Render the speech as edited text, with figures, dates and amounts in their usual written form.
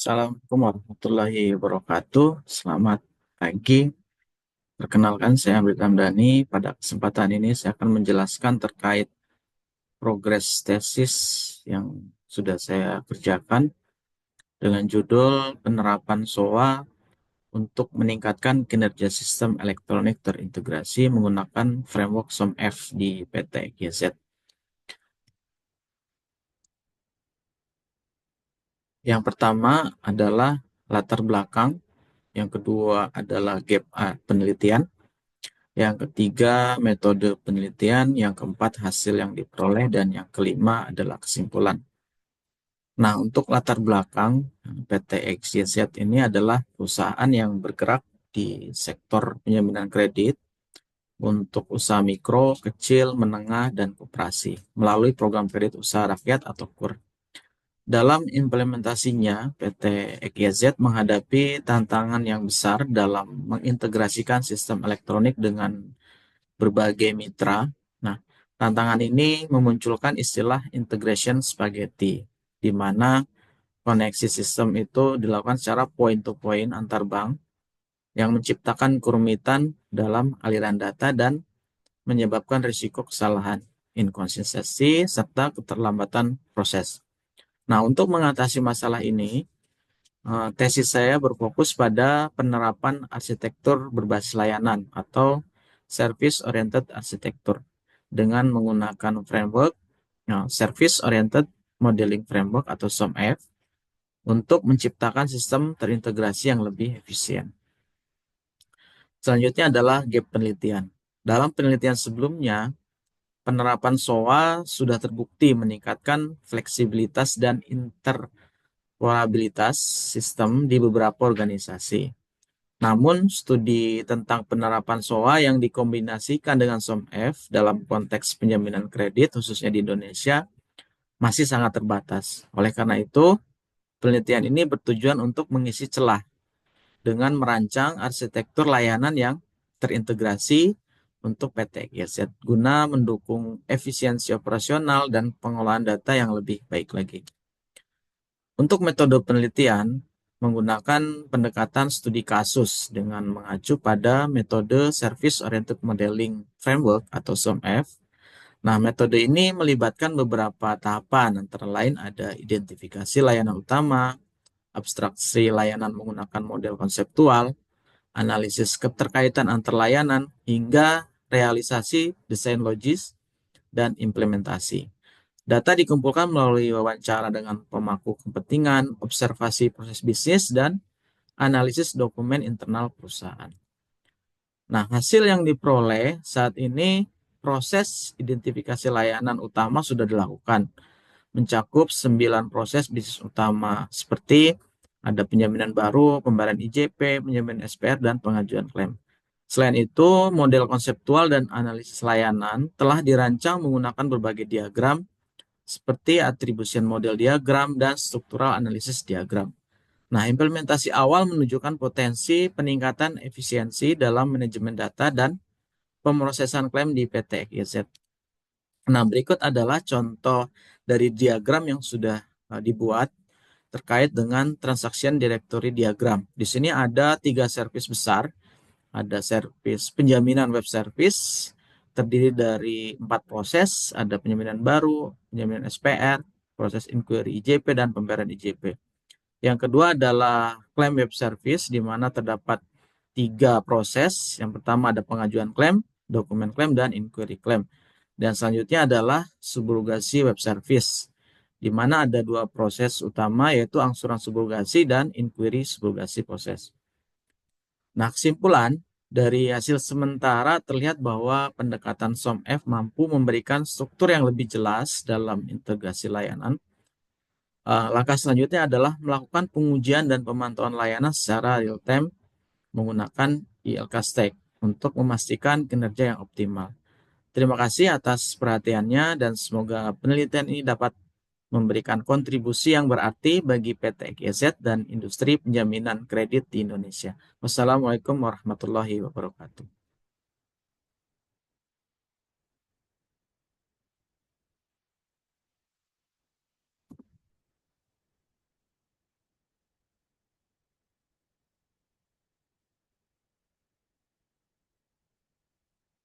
Assalamualaikum warahmatullahi wabarakatuh. Selamat pagi. Perkenalkan, saya Abid Ramdhani. Pada kesempatan ini saya akan menjelaskan terkait progres tesis yang sudah saya kerjakan dengan judul Penerapan SOA untuk meningkatkan kinerja sistem elektronik terintegrasi menggunakan framework SOMF di PT GZ. Yang pertama adalah latar belakang, yang kedua adalah gap penelitian, yang ketiga, metode penelitian. Yang keempat, hasil yang diperoleh. Dan yang kelima adalah kesimpulan. Nah, untuk latar belakang, PT XYZ ini adalah perusahaan yang bergerak di sektor penjaminan kredit untuk usaha mikro, kecil, menengah, dan koperasi melalui program kredit usaha rakyat atau KUR. Dalam implementasinya, PT XYZ menghadapi tantangan yang besar dalam mengintegrasikan sistem elektronik dengan berbagai mitra. Nah, tantangan ini memunculkan istilah integration spaghetti, di mana koneksi sistem itu dilakukan secara point to point antar bank yang menciptakan kerumitan dalam aliran data dan menyebabkan risiko kesalahan, inkonsistensi, serta keterlambatan proses. Nah, untuk mengatasi masalah ini, tesis saya berfokus pada penerapan arsitektur berbasis layanan atau Service Oriented Architecture dengan menggunakan framework Service Oriented Modeling Framework atau SOMF untuk menciptakan sistem terintegrasi yang lebih efisien. Selanjutnya adalah gap penelitian. Dalam penelitian sebelumnya, penerapan SOA sudah terbukti meningkatkan fleksibilitas dan interoperabilitas sistem di beberapa organisasi. Namun, studi tentang penerapan SOA yang dikombinasikan dengan SOMF dalam konteks penjaminan kredit, khususnya di Indonesia, masih sangat terbatas. Oleh karena itu, penelitian ini bertujuan untuk mengisi celah dengan merancang arsitektur layanan yang terintegrasi untuk PT GZ guna mendukung efisiensi operasional dan pengolahan data yang lebih baik lagi. Untuk metode penelitian, menggunakan pendekatan studi kasus dengan mengacu pada metode Service Oriented Modeling Framework atau SOMF. Nah, metode ini melibatkan beberapa tahapan, antara lain ada identifikasi layanan utama, abstraksi layanan menggunakan model konseptual, analisis keterkaitan antar layanan, hingga realisasi desain logis dan implementasi. Data dikumpulkan melalui wawancara dengan pemangku kepentingan, observasi proses bisnis, dan analisis dokumen internal perusahaan. Nah, hasil yang diperoleh saat ini, proses identifikasi layanan utama sudah dilakukan, mencakup 9 proses bisnis utama seperti ada penjaminan baru, pembayaran IJP, penjaminan SPR, dan pengajuan klaim. Selain itu, model konseptual dan analisis layanan telah dirancang menggunakan berbagai diagram seperti attribution model diagram dan struktural analisis diagram. Nah, implementasi awal menunjukkan potensi peningkatan efisiensi dalam manajemen data dan pemrosesan klaim di PT XYZ. Nah, berikut adalah contoh dari diagram yang sudah dibuat terkait dengan transaction directory diagram. Di sini ada 3 service besar. Ada service penjaminan web service, terdiri dari 4 proses, ada penjaminan baru, penjaminan SPR, proses inquiry IJP, dan pembayaran IJP. Yang kedua adalah klaim web service, di mana terdapat 3 proses. Yang pertama ada pengajuan klaim, dokumen klaim, dan inquiry klaim. Dan selanjutnya adalah subrogasi web service, di mana ada 2 proses utama, yaitu angsuran subrogasi dan inquiry subrogasi proses. Nah, kesimpulan dari hasil sementara terlihat bahwa pendekatan SOMF mampu memberikan struktur yang lebih jelas dalam integrasi layanan. Langkah selanjutnya adalah melakukan pengujian dan pemantauan layanan secara real time menggunakan ILK Stack untuk memastikan kinerja yang optimal. Terima kasih atas perhatiannya dan semoga penelitian ini dapat memberikan kontribusi yang berarti bagi PT GZ dan industri penjaminan kredit di Indonesia. Wassalamualaikum warahmatullahi wabarakatuh.